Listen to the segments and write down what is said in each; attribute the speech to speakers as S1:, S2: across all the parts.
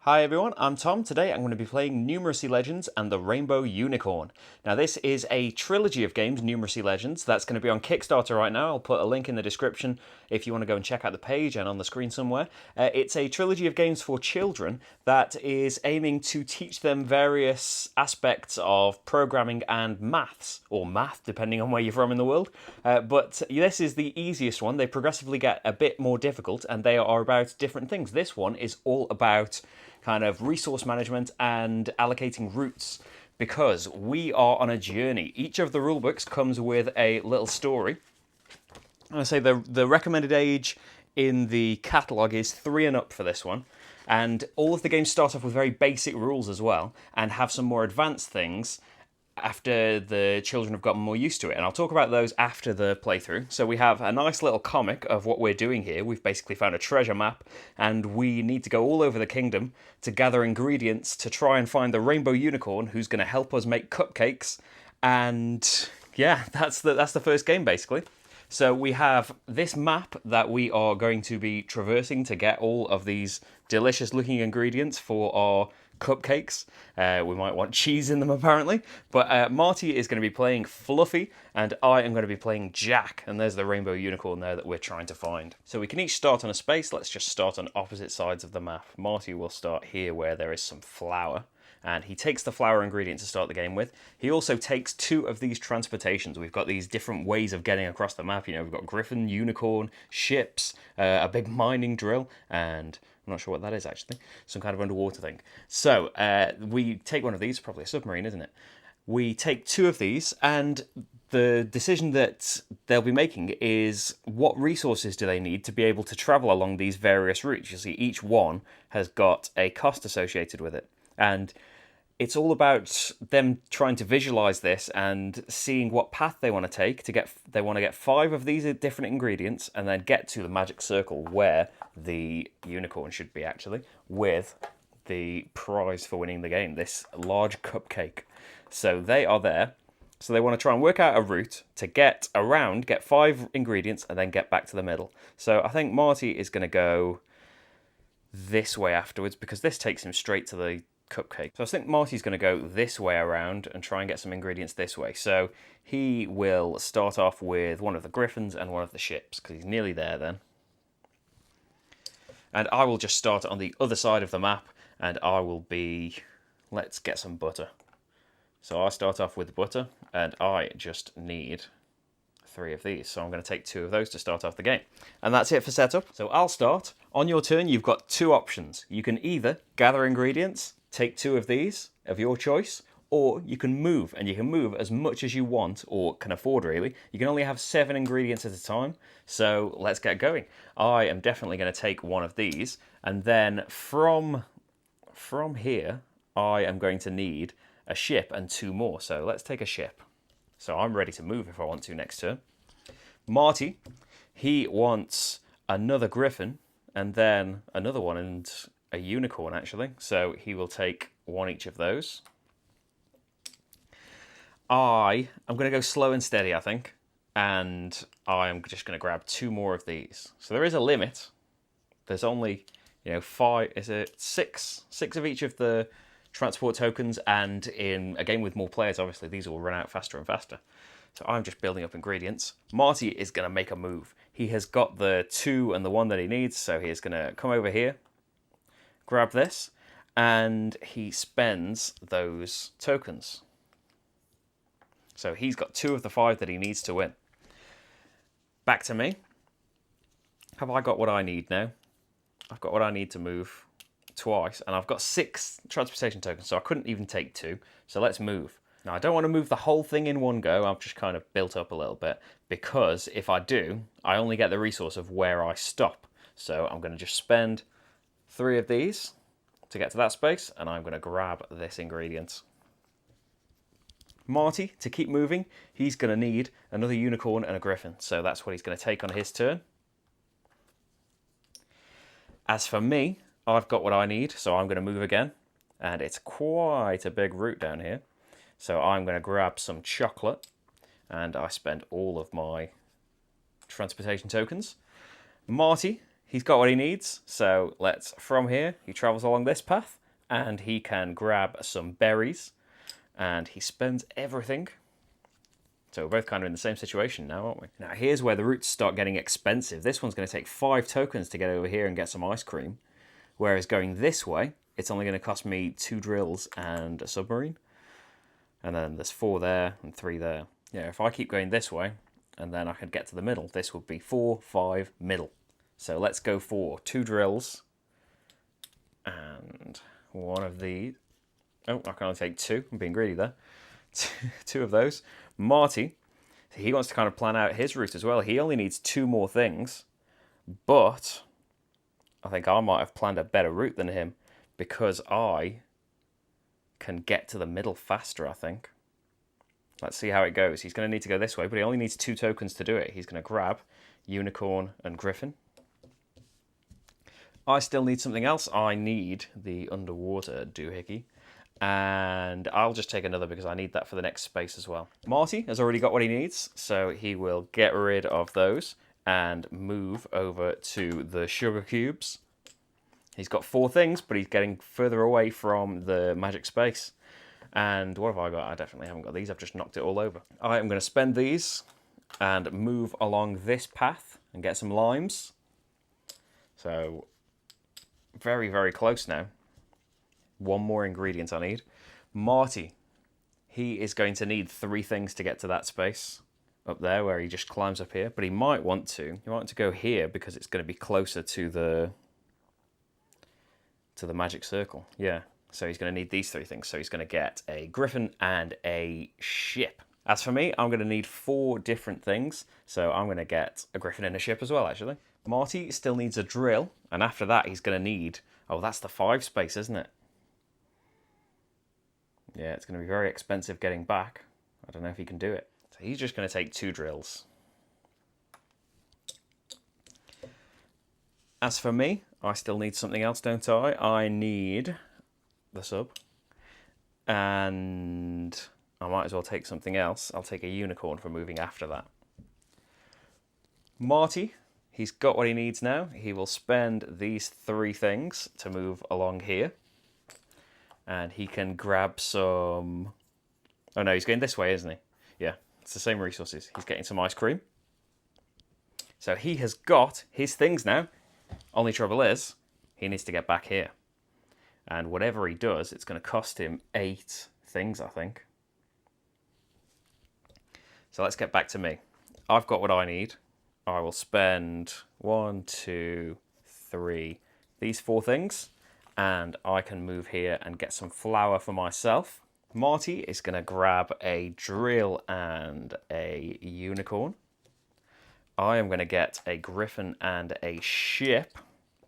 S1: Hi everyone, I'm Tom. Today I'm going to be playing Numeracy Legends and the Rainbow Unicorn. Now this is a trilogy of games, Numeracy Legends, that's going to be on Kickstarter right now. I'll put a link in the description if you want to go and check out the page and on the screen somewhere. It's a trilogy of games for children that is aiming to teach them various aspects of programming and maths, or math depending on where you're from in the world. But this is the easiest one. They progressively get a bit more difficult and they are about different things. This one is all about kind of resource management and allocating routes, because we are on a journey. Each of the rulebooks comes with a little story. I say the recommended age in the catalogue is 3 and up for this one, and all of the games start off with very basic rules as well and have some more advanced things after the children have gotten more used to it, and I'll talk about those after the playthrough. So we have a nice little comic of what we're doing here. We've basically found a treasure map and we need to go all over the kingdom to gather ingredients to try and find the rainbow unicorn who's going to help us make cupcakes. And yeah, that's the first game basically. So we have this map that we are going to be traversing to get all of these delicious looking ingredients for our cupcakes. We might want cheese in them apparently, but Marty is going to be playing Fluffy and I am going to be playing Jack, and there's the rainbow unicorn there that we're trying to find. So we can each start on a space. Let's just start on opposite sides of the map. Marty will start here where there is some flour, and he takes the flour ingredient to start the game with. He also takes 2 of these transportations. We've got these different ways of getting across the map. You know, we've got griffin, unicorn, ships, a big mining drill, and I'm not sure what that is actually. Some kind of underwater thing. So we take one of these, probably a submarine, isn't it? We take 2 of these, and the decision that they'll be making is what resources do they need to be able to travel along these various routes. You see, each one has got a cost associated with it. And it's all about them trying to visualize this and seeing what path they want to take they want to get 5 of these different ingredients and then get to the magic circle where the unicorn should be actually, with the prize for winning the game, this large cupcake. So they are there. So they want to try and work out a route to get around, get 5 ingredients and then get back to the middle. So I think Marty is going to go this way afterwards because this takes him straight to the cupcake. So I think Marty's going to go this way around and try and get some ingredients this way. So he will start off with one of the griffins and one of the ships because he's nearly there then. And I will just start on the other side of the map and I will be... let's get some butter. So I start off with butter and I just need 3 of these. So I'm going to take 2 of those to start off the game. And that's it for setup. So I'll start. On your turn, you've got 2 options. You can either gather ingredients, take 2 of these of your choice, or you can move, and you can move as much as you want or can afford really. You can only have 7 ingredients at a time, so let's get going. I am definitely going to take one of these, and then from here, I am going to need a ship and 2 more, so let's take a ship. So I'm ready to move if I want to next turn. Marty, he wants another griffin, and then another one, and a unicorn actually, so he will take 1 each of those. I am going to go slow and steady, I think, and I am just going to grab 2 more of these. So there is a limit. There's only, 6 of each of the transport tokens, and in a game with more players, obviously, these will run out faster and faster. So I'm just building up ingredients. Marty is going to make a move. He has got the 2 and the 1 that he needs, so he's going to come over here, grab this, and he spends those tokens. So he's got 2 of the 5 that he needs to win. Back to me. Have I got what I need now? I've got what I need to move twice, and I've got 6 transportation tokens, so I couldn't even take 2. So let's move. Now, I don't want to move the whole thing in one go. I've just kind of built up a little bit, because if I do, I only get the resource of where I stop. So I'm going to just spend 3 of these to get to that space, and I'm going to grab this ingredient. Marty, to keep moving, he's going to need another unicorn and a griffin, so that's what he's going to take on his turn. As for me, I've got what I need, so I'm going to move again, and it's quite a big route down here. So I'm going to grab some chocolate, and I spend all of my transportation tokens. Marty, he's got what he needs. So from here, he travels along this path, and he can grab some berries, and he spends everything. So we're both kind of in the same situation now, aren't we? Now here's where the routes start getting expensive. This one's going to take 5 tokens to get over here and get some ice cream. Whereas going this way, it's only going to cost me 2 drills and a submarine. And then there's 4 there and 3 there. Yeah, if I keep going this way, and then I could get to the middle, this would be 4, 5, middle. So let's go for 2 drills and one of these. Oh, I can only take 2. I'm being greedy there. 2 of those. Marty, he wants to kind of plan out his route as well. He only needs 2 more things, but I think I might have planned a better route than him because I can get to the middle faster, I think. Let's see how it goes. He's going to need to go this way, but he only needs 2 tokens to do it. He's going to grab Unicorn and Griffin. I still need something else. I need the underwater doohickey. And I'll just take another because I need that for the next space as well. Marty has already got what he needs, so he will get rid of those and move over to the sugar cubes. He's got 4 things, but he's getting further away from the magic space. And what have I got? I definitely haven't got these. I've just knocked it all over. I am going to spend these and move along this path and get some limes. So very, very close now. 1 more ingredient I need. Marty, he is going to need 3 things to get to that space up there where he just climbs up here, but he might want to go here because it's going to be closer to the magic circle. Yeah, so he's going to need these 3 things. So he's going to get a griffin and a ship. As for me, I'm going to need 4 different things, so I'm going to get a griffin and a ship as well, actually. Marty still needs a drill, and after that he's going to need, oh, that's the 5 space, isn't it? Yeah, it's going to be very expensive getting back. I don't know if he can do it. So he's just going to take 2 drills. As for me, I still need something else, don't I? I need the sub. And I might as well take something else. I'll take a unicorn for moving after that. Marty, he's got what he needs now. He will spend these 3 things to move along here. And he can grab some... Oh no, he's going this way, isn't he? Yeah, it's the same resources. He's getting some ice cream. So he has got his things now. Only trouble is, he needs to get back here. And whatever he does, it's going to cost him 8 things, I think. So let's get back to me. I've got what I need. I will spend 1, 2, 3, these 4 things. And I can move here and get some flour for myself. Marty is going to grab a drill and a unicorn. I am going to get a griffin and a ship.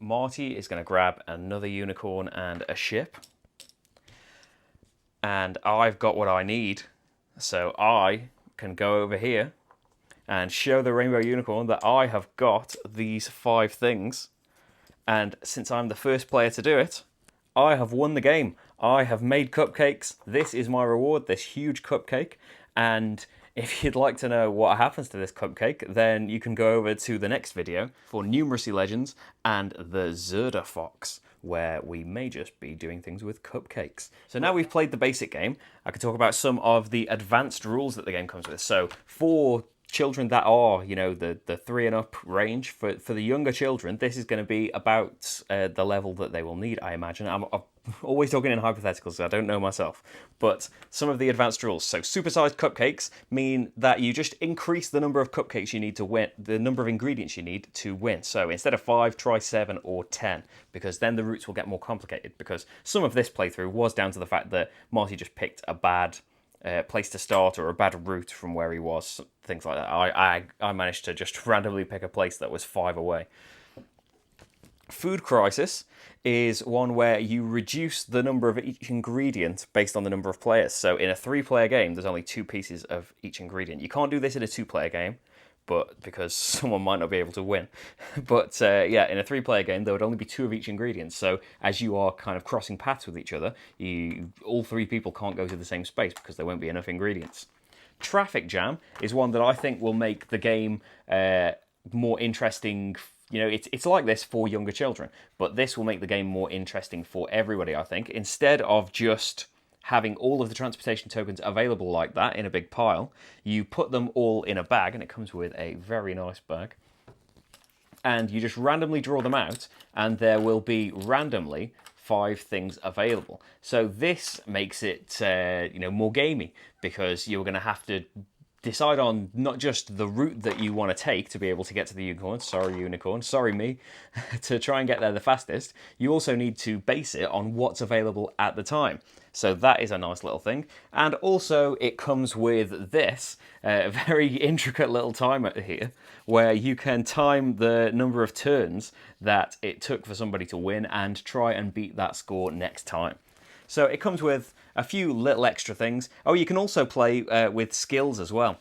S1: Marty is going to grab another unicorn and a ship. And I've got what I need. So I can go over here and show the rainbow unicorn that I have got these 5 things. And since I'm the first player to do it, I have won the game. I have made cupcakes. This is my reward, this huge cupcake. And if you'd like to know what happens to this cupcake, then you can go over to the next video for Numeracy Legends and the Zerda Fox, where we may just be doing things with cupcakes. So now we've played the basic game, I can talk about some of the advanced rules that the game comes with. So for children that are, you know, the 3 and up range, for the younger children, this is going to be about the level that they will need, I imagine. I'm always talking in hypotheticals, so I don't know myself. But some of the advanced rules. So supersized cupcakes mean that you just increase the number of cupcakes you need to win, the number of ingredients you need to win. So instead of 5, try 7 or 10, because then the routes will get more complicated. Because some of this playthrough was down to the fact that Marty just picked a bad place to start or a bad route from where he was, things like that. I managed to just randomly pick a place that was 5 away. Food crisis is one where you reduce the number of each ingredient based on the number of players. So in a 3-player game, there's only 2 pieces of each ingredient. You can't do this in a 2-player game, but because someone might not be able to win. But yeah, in a 3-player game, there would only be 2 of each ingredient. So as you are kind of crossing paths with each other, all 3 people can't go to the same space because there won't be enough ingredients. Traffic jam is one that I think will make the game more interesting, you know, it's like this for younger children, but this will make the game more interesting for everybody, I think. Instead of just having all of the transportation tokens available like that in a big pile, you put them all in a bag, and it comes with a very nice bag. And you just randomly draw them out, and there will be randomly 5 things available. So this makes it you know, more gamey, because you're going to have to decide on not just the route that you want to take to be able to get to the unicorn, sorry me, to try and get there the fastest. You also need to base it on what's available at the time. So that is a nice little thing. And also it comes with this very intricate little timer here, where you can time the number of turns that it took for somebody to win and try and beat that score next time. So it comes with a few little extra things. Oh, you can also play with skills as well.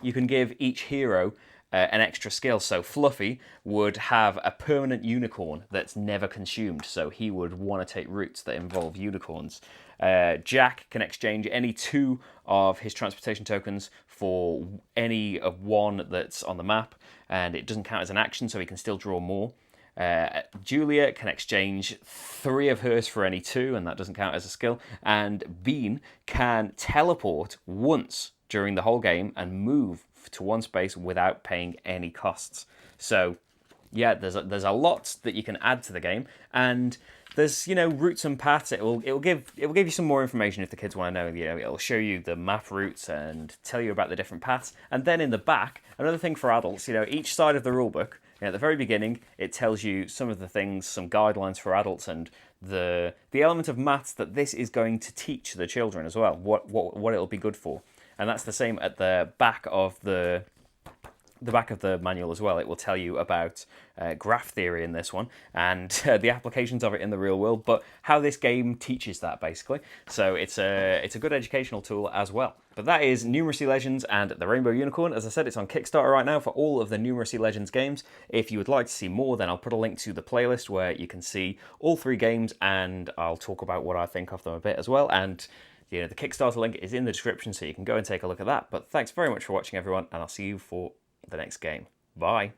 S1: You can give each hero an extra skill. So Fluffy would have a permanent unicorn that's never consumed, so he would want to take routes that involve unicorns. Jack can exchange any 2 of his transportation tokens for any of 1 that's on the map, and it doesn't count as an action, so he can still draw more. Julia can exchange 3 of hers for any 2, and that doesn't count as a skill. And Bean can teleport once during the whole game and move to one space without paying any costs. So yeah, there's a lot that you can add to the game, and there's, you know, routes and paths. It will give you some more information if the kids want to know. You know, it'll show you the map routes and tell you about the different paths. And then in the back, another thing for adults, you know, each side of the rulebook, you know, at the very beginning, it tells you some of the things, some guidelines for adults, and the element of maths that this is going to teach the children as well. What it'll be good for. And that's the same at the back of the manual as well. It will tell you about graph theory in this one, and the applications of it in the real world, but how this game teaches that, basically. So it's a good educational tool as well. But that is Numeracy Legends and the Rainbow Unicorn. As I said, it's on Kickstarter right now for all of the Numeracy Legends games. If you would like to see more, then I'll put a link to the playlist where you can see all 3 games, and I'll talk about what I think of them a bit as well. And you know, the Kickstarter link is in the description, so you can go and take a look at that. But thanks very much for watching, everyone, and I'll see you for the next game. Bye.